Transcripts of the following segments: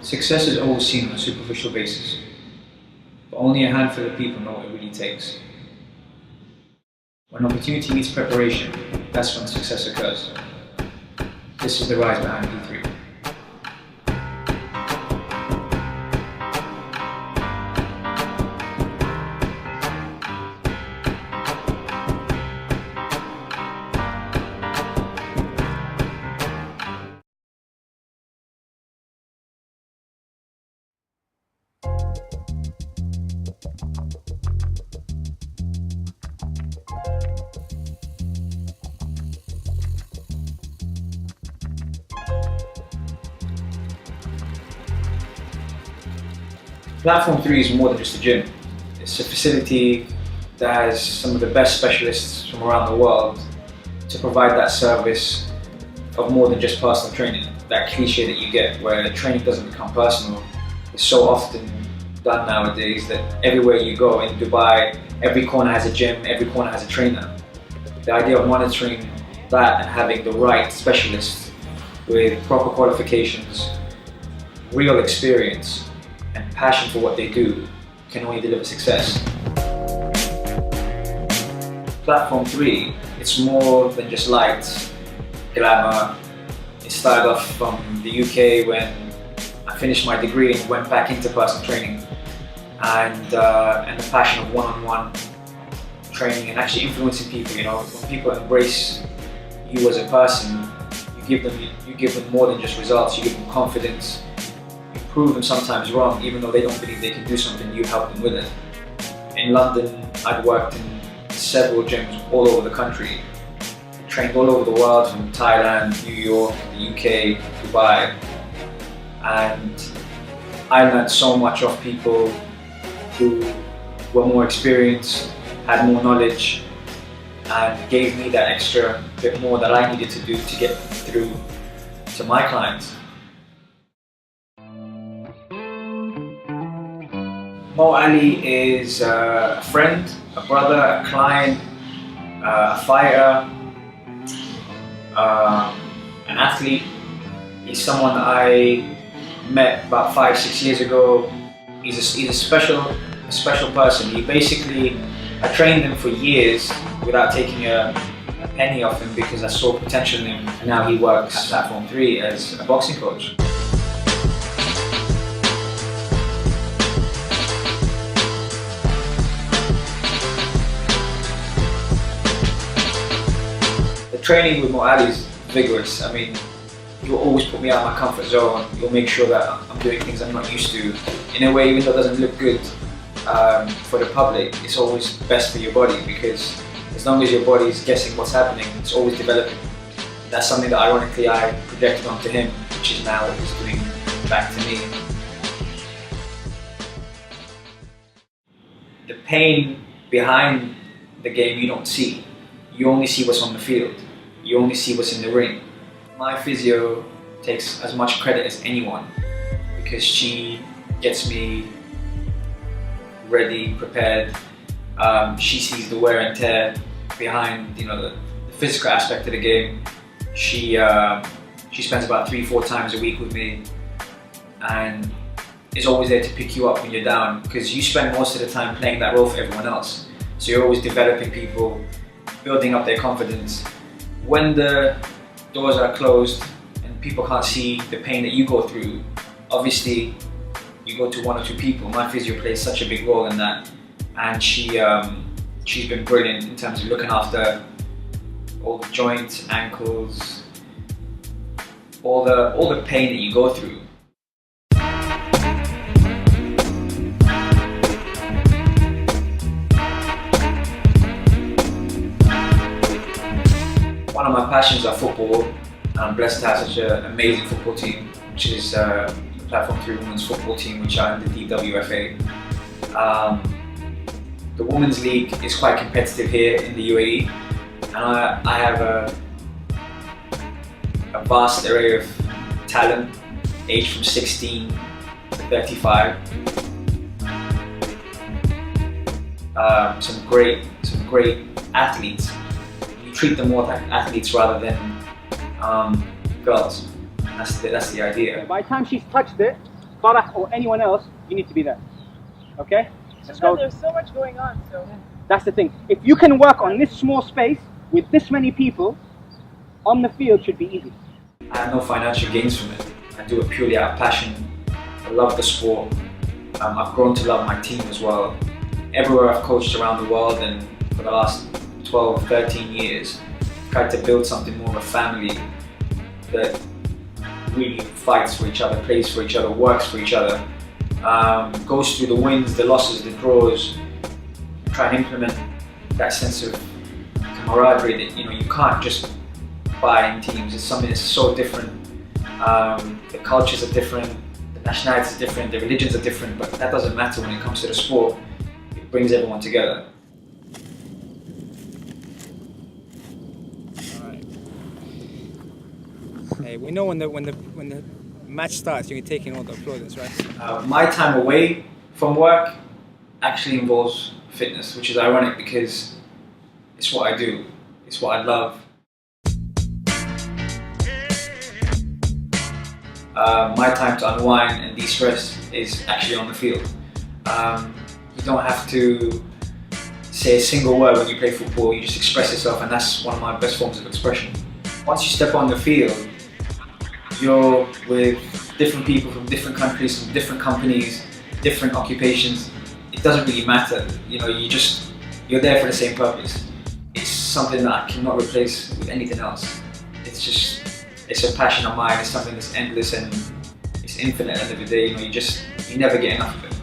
Success is always seen on a superficial basis, but only a handful of people know what it really takes. When opportunity meets preparation, that's when success occurs. This is the rise behind P3. Platform 3 is more than just a gym. It's a facility that has some of the best specialists from around the world to provide that service of more than just personal training. That cliche that you get where training doesn't become personal is so often done nowadays that everywhere you go in Dubai, every corner has a gym, every corner has a trainer. The idea of monitoring that and having the right specialists with proper qualifications, real experience, and passion for what they do can only deliver success. Platform 3, it's more than just lights, glamour. It started off from the UK when I finished my degree and went back into personal training and the passion of one-on-one training and actually influencing people. You know, when people embrace you as a person, you give them more than just results. You give them confidence. Prove them sometimes wrong, even though they don't believe they can do something, you help them with it. In London, I'd worked in several gyms all over the country. I trained all over the world, from Thailand, New York, the UK, Dubai. And I learned so much of people who were more experienced, had more knowledge, and gave me that extra bit more that I needed to do to get through to my clients. Mo Ali is a friend, a brother, a client, a fighter, an athlete. He's someone that I met about 5-6 years ago. He's a special person. I trained him for years without taking a penny off him because I saw potential in him, and now he works at Platform 3 as a boxing coach. Training with Mo Ali is vigorous. I mean, he'll always put me out of my comfort zone. He'll make sure that I'm doing things I'm not used to. In a way, even though it doesn't look good for the public, it's always best for your body, because as long as your body is guessing what's happening, it's always developing. That's something that ironically I projected onto him, which is now what he's doing back to me. The pain behind the game you don't see. You only see what's on the field. You only see what's in the ring. My physio takes as much credit as anyone because she gets me ready, prepared. She sees the wear and tear behind, the physical aspect of the game. She spends about 3-4 times a week with me and is always there to pick you up when you're down, because you spend most of the time playing that role for everyone else. So you're always developing people, building up their confidence. When the doors are closed and people can't see the pain that you go through, obviously you go to 1 or 2 people. My physio plays such a big role in that, and she's been brilliant in terms of looking after all the joints, ankles, all the pain that you go through. One of my passions are football. I'm blessed to have such an amazing football team, which is the Platform 3 Women's Football Team, which are in the DWFA. The Women's League is quite competitive here in the UAE, and I have a vast array of talent, aged from 16 to 35. Some great athletes. Treat them more like athletes rather than girls. That's the idea. By the time she's touched it, Farah or anyone else, you need to be there. Okay? Let's go. There's so much going on, so That's the thing. If you can work on this small space with this many people, on the field should be easy. I have no financial gains from it. I do it purely out of passion. I love the sport. I've grown to love my team as well. Everywhere I've coached around the world, and for the last 12, 13 years, I've tried to build something more of a family that really fights for each other, plays for each other, works for each other, goes through the wins, the losses, the draws, try and implement that sense of camaraderie that you can't just buy in teams. It's something that's so different. The cultures are different, the nationalities are different, the religions are different, but that doesn't matter when it comes to the sport. It brings everyone together. Hey, we know when the match starts, you're taking all the applause, right? My time away from work actually involves fitness, which is ironic because it's what I do, it's what I love. My time to unwind and de-stress is actually on the field. You don't have to say a single word when you play football, you just express yourself, and that's one of my best forms of expression. Once you step on the field, you're with different people from different countries, from different companies, different occupations. It doesn't really matter, you're there for the same purpose. It's something that I cannot replace with anything else. It's a passion of mine, it's something that's endless and it's infinite at the end of the day. You never get enough of it.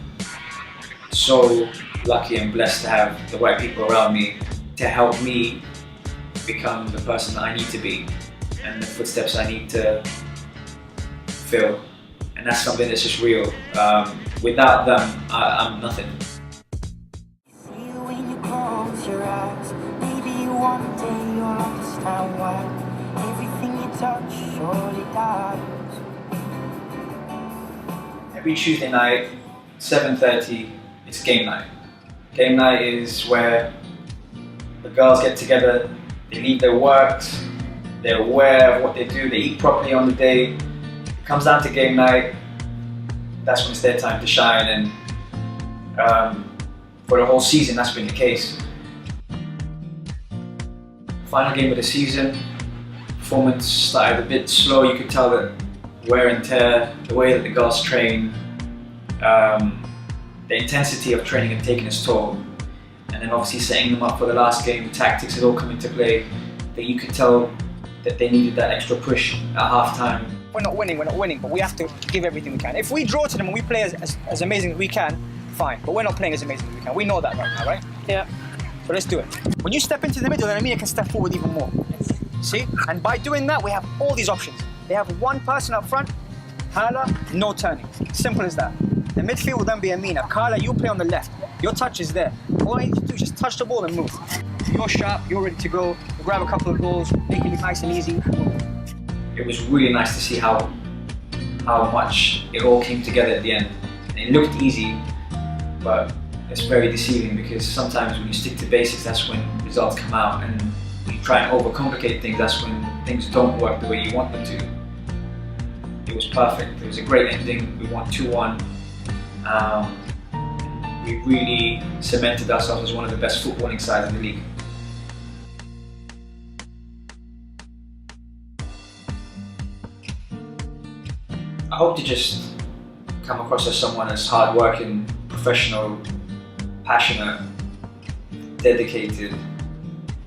So lucky and blessed to have the right people around me to help me become the person that I need to be and the footsteps I need to fill. And that's something that's just real. Without them, I'm nothing. One day you'll understand why everything you touch surely dies. Every Tuesday night, 7:30, it's game night. Game night is where the girls get together, they leave their works, they're aware of what they do, they eat properly on the day. It comes down to game night, that's when it's their time to shine, and for the whole season that's been the case. Final game of the season, performance started a bit slow. You could tell that wear and tear, the way that the girls train, the intensity of training had taken its toll. And then obviously setting them up for the last game, the tactics had all come into play, that you could tell that they needed that extra push at half time. We're not winning, but we have to give everything we can. If we draw to them and we play as amazing as we can, fine, but we're not playing as amazing as we can. We know that right now, right? yeah. So let's do it. When you step into the middle, then Amina can step forward even more. See? And by doing that, we have all these options. They have one person up front, Hala, no turning. Simple as that. The midfield will then be Amina. Carla, you play on the left. Your touch is there. All I need to do is just touch the ball and move. You're sharp, you're ready to go. We'll grab a couple of goals, make it look nice and easy. It was really nice to see how much it all came together at the end. And it looked easy, but it's very deceiving because sometimes when you stick to basics, that's when results come out, and when you try and overcomplicate things, that's when things don't work the way you want them to. It was perfect. It was a great ending. We won 2-1. We really cemented ourselves as one of the best footballing sides in the league. I hope to just come across as someone that's hard-working, professional, passionate, dedicated,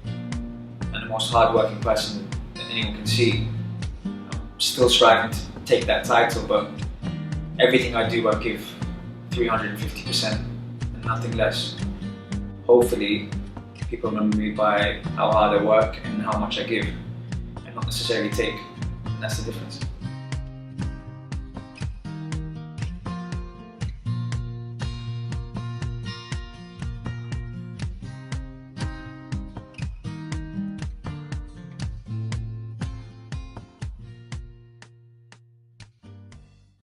and the most hard-working person that anyone can see. I'm still striving to take that title, but everything I do, I give 350% and nothing less. Hopefully, people remember me by how hard I work and how much I give, and not necessarily take. And that's the difference.